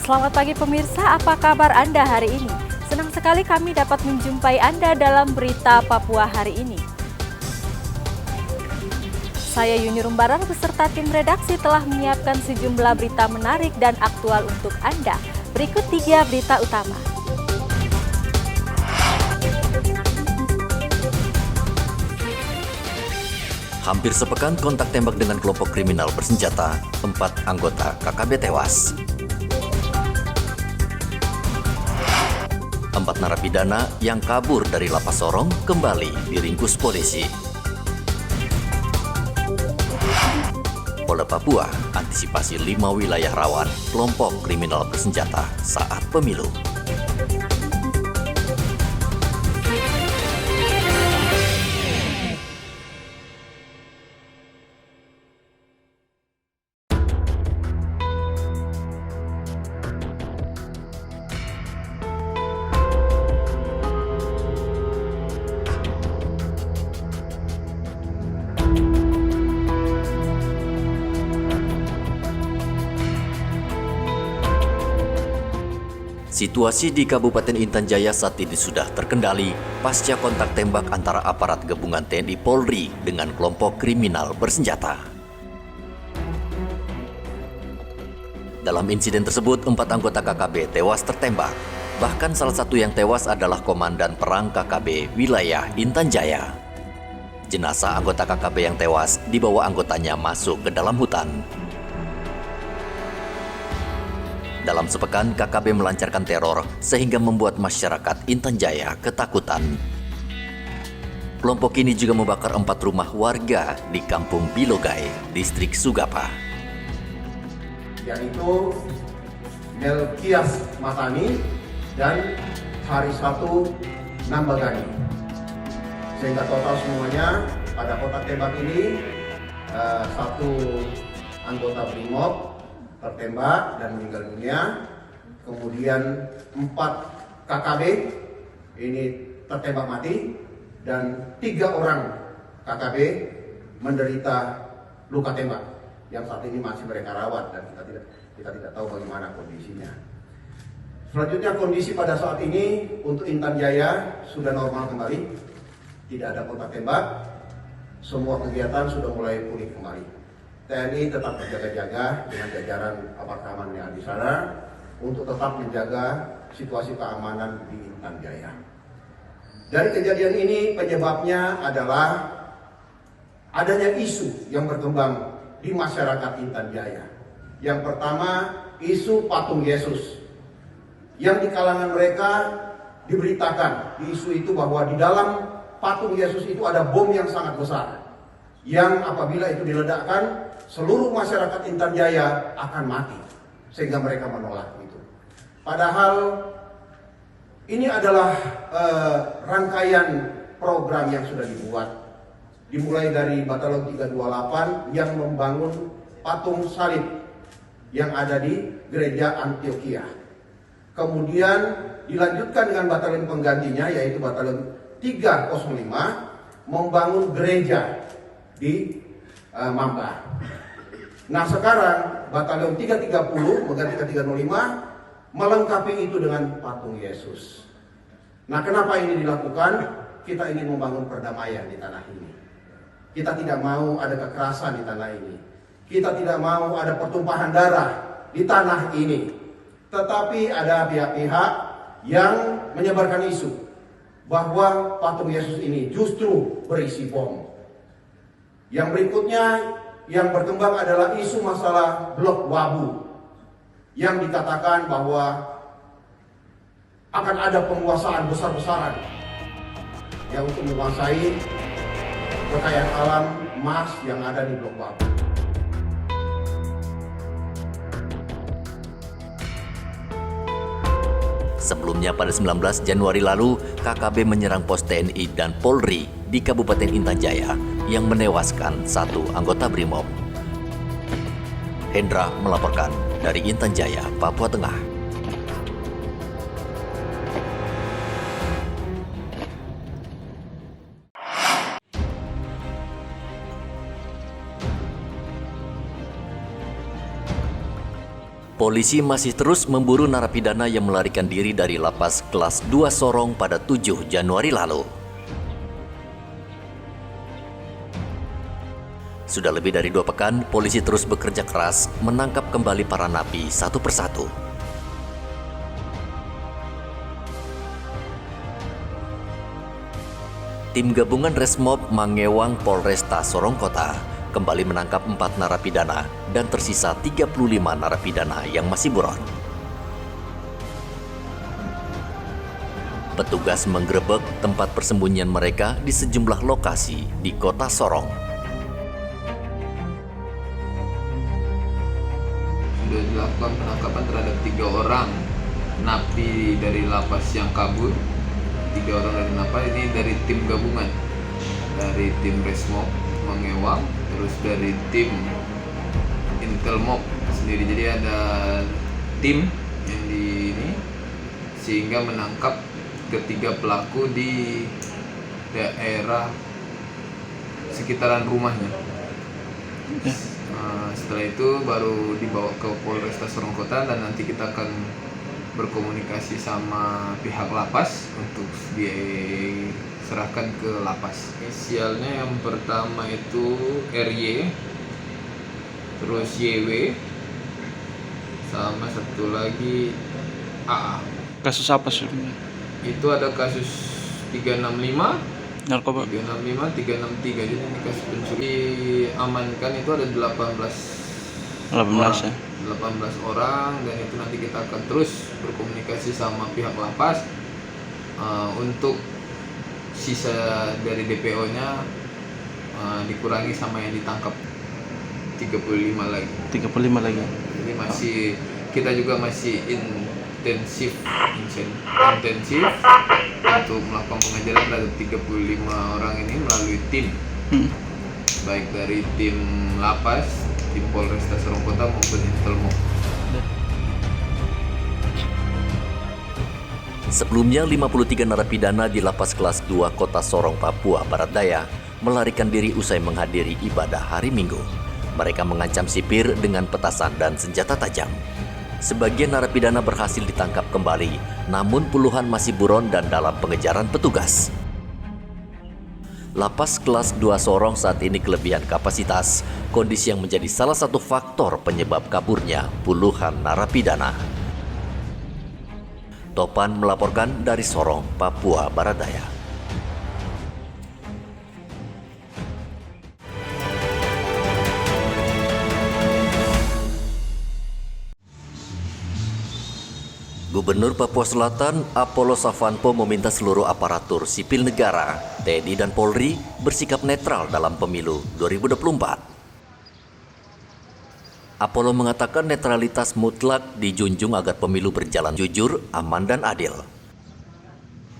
Selamat pagi pemirsa, apa kabar Anda hari ini? Senang sekali kami dapat menjumpai Anda dalam berita Papua hari ini. Saya Yuni Rumbarar beserta tim redaksi telah menyiapkan sejumlah berita menarik dan aktual untuk Anda. Berikut 3 berita utama. Hampir sepekan kontak tembak dengan kelompok kriminal bersenjata, 4 anggota KKB tewas. 4 narapidana yang kabur dari Lapas Sorong kembali diringkus polisi. Polda Papua antisipasi 5 wilayah rawan kelompok kriminal bersenjata saat pemilu. Situasi di Kabupaten Intan Jaya saat ini sudah terkendali pasca kontak tembak antara aparat gabungan TNI Polri dengan kelompok kriminal bersenjata. Dalam insiden tersebut, 4 anggota KKB tewas tertembak. Bahkan salah satu yang tewas adalah Komandan Perang KKB wilayah Intan Jaya. Jenazah anggota KKB yang tewas dibawa anggotanya masuk ke dalam hutan. Dalam sepekan, KKB melancarkan teror sehingga membuat masyarakat Intan Jaya ketakutan. Kelompok ini juga membakar 4 rumah warga di Kampung Bilogai, Distrik Sugapa. Yaitu Melkias Matani dan Harisatu Nambagani. Sehingga total semuanya pada kotak tembak ini 1 anggota Brimob tertembak dan meninggal dunia, kemudian 4 KKB ini tertembak mati dan 3 orang KKB menderita luka tembak yang saat ini masih mereka rawat dan kita tidak tahu bagaimana kondisinya. Selanjutnya kondisi pada saat ini untuk Intan Jaya sudah normal kembali, tidak ada kontak tembak, semua kegiatan sudah mulai pulih kembali. TNI tetap berjaga-jaga dengan jajaran apartemen yang di sana untuk tetap menjaga situasi keamanan di Intan Jaya. Dari kejadian ini penyebabnya adalah adanya isu yang berkembang di masyarakat Intan Jaya. Yang pertama, isu patung Yesus. Yang di kalangan mereka diberitakan di isu itu bahwa di dalam patung Yesus itu ada bom yang sangat besar. Yang apabila itu diledakkan, seluruh masyarakat Intan Jaya akan mati, sehingga mereka menolak itu. Padahal ini adalah rangkaian program yang sudah dibuat, dimulai dari Batalion 328 yang membangun patung salib yang ada di Gereja Antioquia. Kemudian dilanjutkan dengan batalion penggantinya, yaitu Batalion 305 membangun gereja di Mamba. Nah sekarang Batalion 330 mengganti ke 305 melengkapi itu dengan patung Yesus. Nah kenapa ini dilakukan? Kita ingin membangun perdamaian di tanah ini. Kita tidak mau ada kekerasan di tanah ini. Kita tidak mau ada pertumpahan darah di tanah ini. Tetapi ada pihak-pihak yang menyebarkan isu bahwa patung Yesus ini justru berisi bom. Yang berikutnya yang berkembang adalah isu masalah blok Wabu yang dikatakan bahwa akan ada penguasaan besar-besaran yang untuk menguasai kekayaan alam emas yang ada di blok Wabu. Sebelumnya pada 19 Januari lalu, KKB menyerang pos TNI dan Polri di Kabupaten Intan Jaya yang menewaskan 1 anggota Brimob. Hendra melaporkan dari Intan Jaya, Papua Tengah. Polisi masih terus memburu narapidana yang melarikan diri dari lapas kelas 2 Sorong pada 7 Januari lalu. Sudah lebih dari 2 pekan, polisi terus bekerja keras menangkap kembali para napi satu persatu. Tim gabungan Resmob Mangewang Polresta Sorong Kota kembali menangkap 4 narapidana dan tersisa 35 narapidana yang masih buron. Petugas menggerebek tempat persembunyian mereka di sejumlah lokasi di kota Sorong. Sudah dilakukan penangkapan terhadap 3 orang napi dari lapas yang kabur. 3 orang dari napi ini dari tim gabungan, dari tim Resmob Mangewang, terus dari tim Intelmob sendiri. Jadi ada tim yang di ini sehingga menangkap ketiga pelaku di daerah sekitaran rumahnya. Setelah itu baru dibawa ke Polresta Sorong Kota dan nanti kita akan berkomunikasi sama pihak lapas untuk diserahkan ke lapas. Inisialnya yang pertama itu RY, terus YW, sama satu lagi AA. Kasus apa sebenarnya? Itu ada kasus 365, Narkoba. 365, 363. Jadi ini kasus pencuri. Diamankan itu ada 18 ya. 18 orang, dan itu nanti kita akan terus berkomunikasi sama pihak lapas untuk sisa dari DPO-nya dikurangi sama yang ditangkap 35 lagi. 35 lagi. Jadi kita juga masih intensif untuk melakukan pengejaran terhadap 35 orang ini melalui tim, baik dari tim lapas, tim Polresta Sorong Kota maupun Intelmob. Sebelumnya, 53 narapidana di lapas kelas 2 Kota Sorong, Papua Barat Daya melarikan diri usai menghadiri ibadah hari Minggu. Mereka mengancam sipir dengan petasan dan senjata tajam. Sebagian narapidana berhasil ditangkap kembali, namun puluhan masih buron dan dalam pengejaran petugas. Lapas kelas 2 Sorong saat ini kelebihan kapasitas, kondisi yang menjadi salah satu faktor penyebab kaburnya puluhan narapidana. Topan melaporkan dari Sorong, Papua Barat Daya. Gubernur Papua Selatan Apollo Savanpo meminta seluruh aparatur sipil negara, TNI dan Polri bersikap netral dalam pemilu 2024. Apollo mengatakan netralitas mutlak dijunjung agar pemilu berjalan jujur, aman dan adil.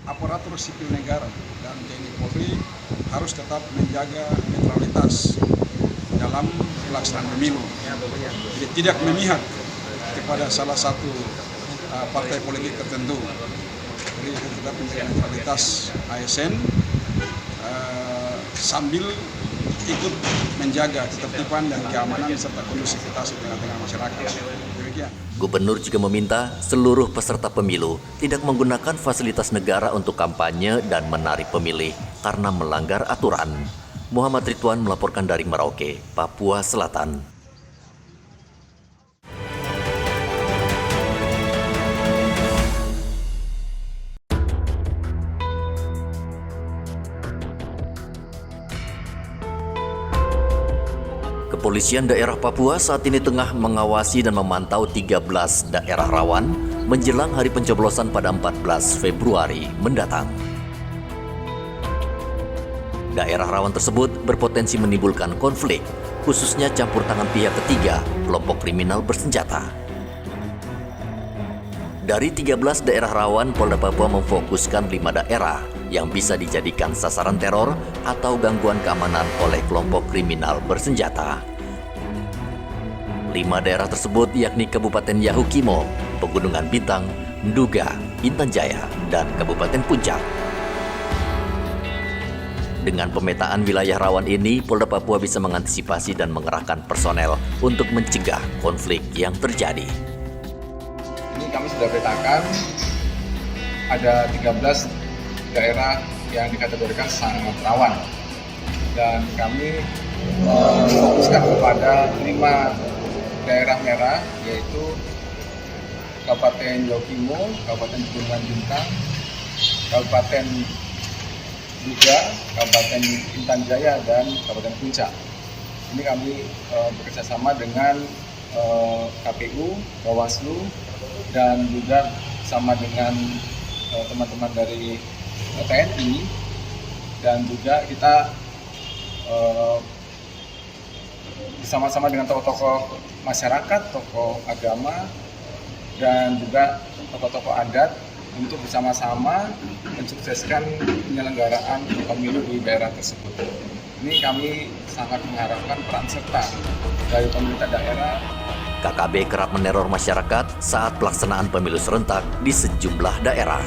Aparatur sipil negara dan TNI Polri harus tetap menjaga netralitas dalam pelaksanaan pemilu. Jadi tidak memihak kepada salah satu partai politik tertentu. Jadi tetap menjaga netralitas ASN sambil ikut menjaga ketertiban dan keamanan serta kondusivitas di tengah-tengah masyarakat. Demikian. Gubernur juga meminta seluruh peserta pemilu tidak menggunakan fasilitas negara untuk kampanye dan menarik pemilih karena melanggar aturan. Muhammad Ridwan melaporkan dari Merauke, Papua Selatan. Kepolisian daerah Papua saat ini tengah mengawasi dan memantau 13 daerah rawan menjelang hari pencoblosan pada 14 Februari mendatang. Daerah rawan tersebut berpotensi menimbulkan konflik, khususnya campur tangan pihak ketiga, kelompok kriminal bersenjata. Dari 13 daerah rawan, Polda Papua memfokuskan 5 daerah yang bisa dijadikan sasaran teror atau gangguan keamanan oleh kelompok kriminal bersenjata. 5 daerah tersebut yakni Kabupaten Yahukimo, Pegunungan Bintang, Nduga, Intan Jaya, dan Kabupaten Puncak. Dengan pemetaan wilayah rawan ini, Polda Papua bisa mengantisipasi dan mengerahkan personel untuk mencegah konflik yang terjadi. kami sudah petakan ada 13 daerah yang dikategorikan sangat rawan, dan kami fokuskan kepada 5 daerah merah, yaitu Kabupaten Yokimo, Kabupaten Pegunungan Bintang, Kabupaten Duga, Kabupaten Intan Jaya, dan Kabupaten Puncak. Ini kami bekerjasama dengan KPU, Bawaslu, dan juga sama dengan teman-teman dari TNI, dan juga kita bersama-sama dengan tokoh-tokoh masyarakat, tokoh agama, dan juga tokoh-tokoh adat untuk bersama-sama mensukseskan penyelenggaraan pemilu di daerah tersebut. Ini kami sangat mengharapkan peran serta dari pemerintah daerah. KKB kerap meneror masyarakat saat pelaksanaan pemilu serentak di sejumlah daerah.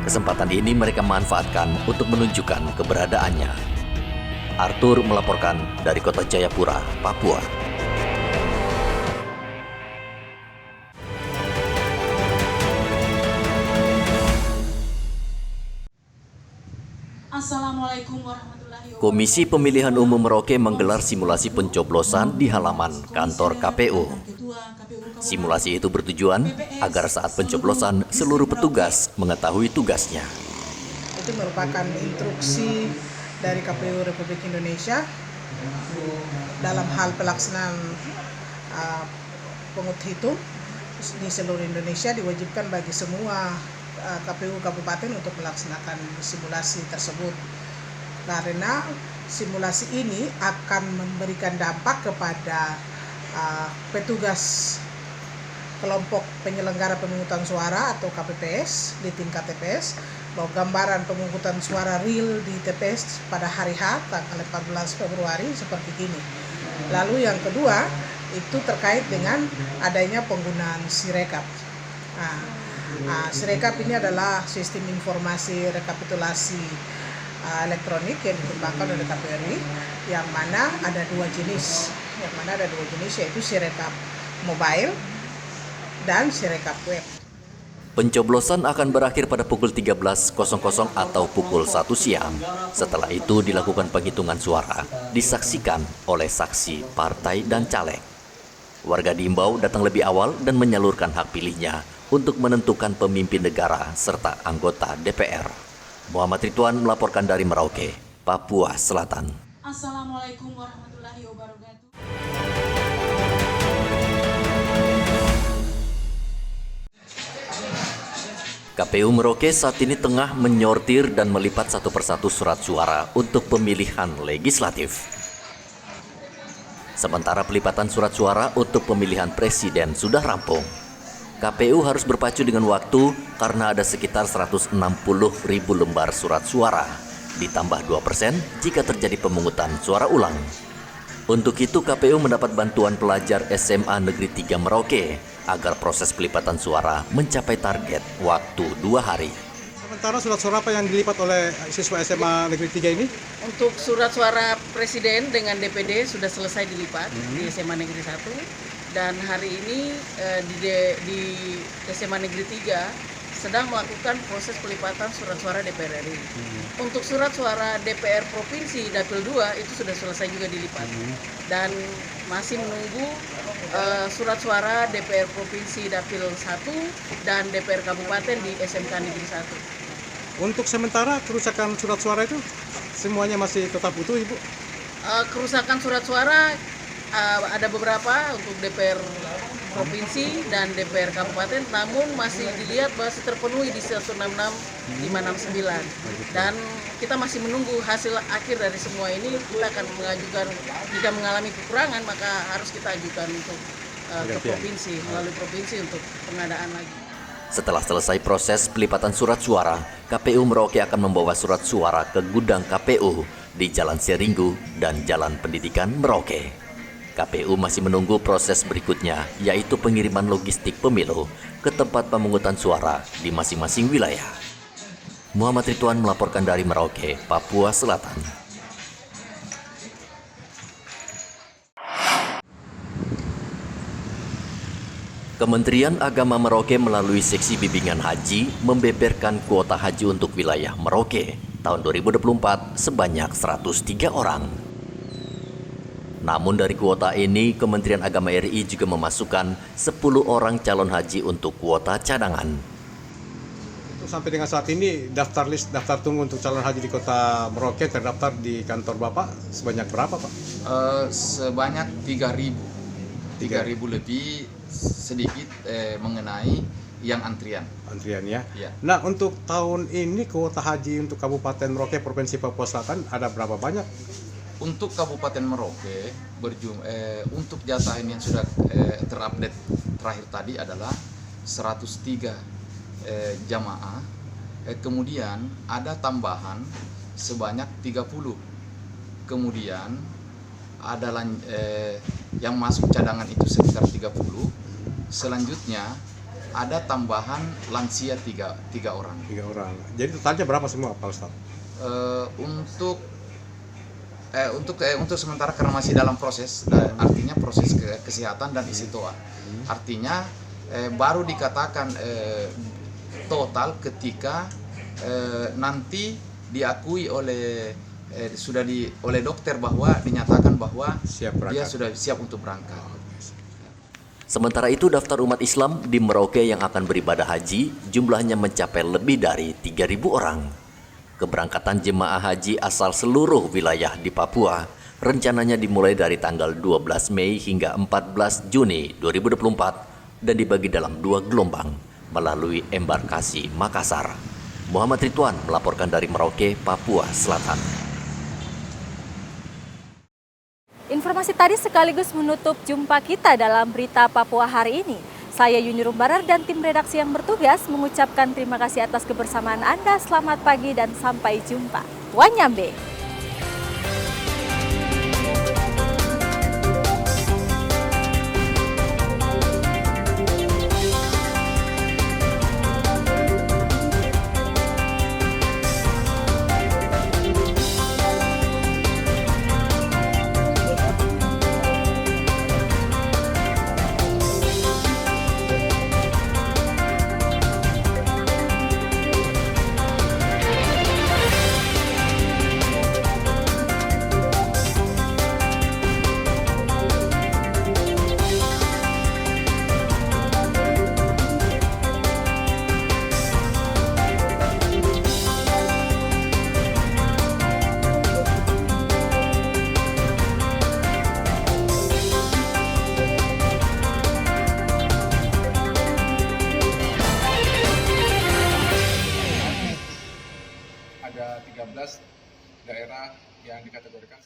Kesempatan ini mereka manfaatkan untuk menunjukkan keberadaannya. Arthur melaporkan dari Kota Jayapura, Papua. Assalamualaikum warahmatullahi wabarakatuh. Komisi Pemilihan Umum Merauke menggelar simulasi pencoblosan di halaman kantor KPU. Simulasi itu bertujuan agar saat pencoblosan seluruh petugas mengetahui tugasnya. Itu merupakan instruksi dari KPU Republik Indonesia dalam hal pelaksanaan pengut hitung di seluruh Indonesia. Diwajibkan bagi semua KPU kabupaten untuk melaksanakan simulasi tersebut, karena simulasi ini akan memberikan dampak kepada petugas kelompok penyelenggara pemungutan suara atau KPPS di tingkat TPS, bahwa gambaran pemungutan suara real di TPS pada hari H tanggal 14 Februari seperti ini. Lalu yang kedua itu terkait dengan adanya penggunaan Sirekap. Sirekap ini adalah sistem informasi rekapitulasi elektronik yang dikembangkan oleh KPRI, yang mana ada dua jenis, yaitu Sirekap mobile dan Sirekap web. Pencoblosan akan berakhir pada pukul 13.00 atau pukul 1 siang. Setelah itu dilakukan penghitungan suara, disaksikan oleh saksi, partai, dan caleg. Warga diimbau datang lebih awal dan menyalurkan hak pilihnya untuk menentukan pemimpin negara serta anggota DPR. Muhammad Ridwan melaporkan dari Merauke, Papua Selatan. Assalamualaikum warahmatullahi wabarakatuh. KPU Merauke saat ini tengah menyortir dan melipat satu persatu surat suara untuk pemilihan legislatif. Sementara pelipatan surat suara untuk pemilihan presiden sudah rampung. KPU harus berpacu dengan waktu karena ada sekitar 160.000 lembar surat suara, ditambah 2% jika terjadi pemungutan suara ulang. Untuk itu KPU mendapat bantuan pelajar SMA Negeri 3 Merauke agar proses pelipatan suara mencapai target waktu 2 hari. Sementara surat suara apa yang dilipat oleh siswa SMA Negeri 3 ini? Untuk surat suara presiden dengan DPD sudah selesai dilipat di SMA Negeri 1. Dan hari ini di SMA Negeri 3 sedang melakukan proses pelipatan surat suara DPR RI. Untuk surat suara DPR Provinsi Dapil 2 itu sudah selesai juga dilipat. Dan masih menunggu surat suara DPR Provinsi Dapil 1 dan DPR Kabupaten di SMK Negeri 1. Untuk sementara kerusakan surat suara itu semuanya masih tetap utuh, Ibu? Kerusakan surat suara ada beberapa untuk DPR Provinsi dan DPR Kabupaten, namun masih dilihat masih terpenuhi di 166 569, dan kita masih menunggu hasil akhir dari semua ini. Kita akan mengajukan, jika mengalami kekurangan maka harus kita ajukan untuk ke provinsi, melalui provinsi untuk pengadaan lagi. Setelah selesai proses pelipatan surat suara, KPU Merauke akan membawa surat suara ke gudang KPU di Jalan Seringgu dan Jalan Pendidikan Merauke. KPU masih menunggu proses berikutnya, yaitu pengiriman logistik pemilu ke tempat pemungutan suara di masing-masing wilayah. Muhammad Ridwan melaporkan dari Merauke, Papua Selatan. Kementerian Agama Merauke melalui Seksi Bimbingan Haji membeberkan kuota haji untuk wilayah Merauke tahun 2024 sebanyak 103 orang. Namun dari kuota ini, Kementerian Agama RI juga memasukkan 10 orang calon haji untuk kuota cadangan. Sampai dengan saat ini daftar tunggu untuk calon haji di Kota Merauke terdaftar di kantor Bapak sebanyak berapa, Pak? Sebanyak 3.000 lebih sedikit mengenai yang antrian. Antrian ya? Ya. Nah, untuk tahun ini kuota haji untuk Kabupaten Merauke Provinsi Papua Selatan ada berapa banyak? Untuk Kabupaten Merauke untuk jatah ini yang sudah terupdate terakhir tadi adalah 103 jamaah. Kemudian ada tambahan sebanyak 30. Kemudian ada yang masuk cadangan itu sekitar 30. Selanjutnya ada tambahan lansia 3 orang. 3 orang. Jadi totalnya berapa semua, Pak Ustaz? Untuk sementara karena masih dalam proses, artinya proses kesehatan dan istiqtoah. Artinya baru dikatakan total ketika nanti diakui oleh oleh dokter bahwa dinyatakan bahwa dia sudah siap untuk berangkat. Sementara itu, daftar umat Islam di Merauke yang akan beribadah haji jumlahnya mencapai lebih dari 3.000 orang. Keberangkatan jemaah haji asal seluruh wilayah di Papua rencananya dimulai dari tanggal 12 Mei hingga 14 Juni 2024 dan dibagi dalam 2 gelombang melalui embarkasi Makassar. Muhammad Ridwan melaporkan dari Merauke, Papua Selatan. Informasi tadi sekaligus menutup jumpa kita dalam berita Papua hari ini. Saya Yuni Rumbarar dan tim redaksi yang bertugas mengucapkan terima kasih atas kebersamaan Anda. Selamat pagi dan sampai jumpa. Wanyambe. Ada 13 daerah yang dikategorikan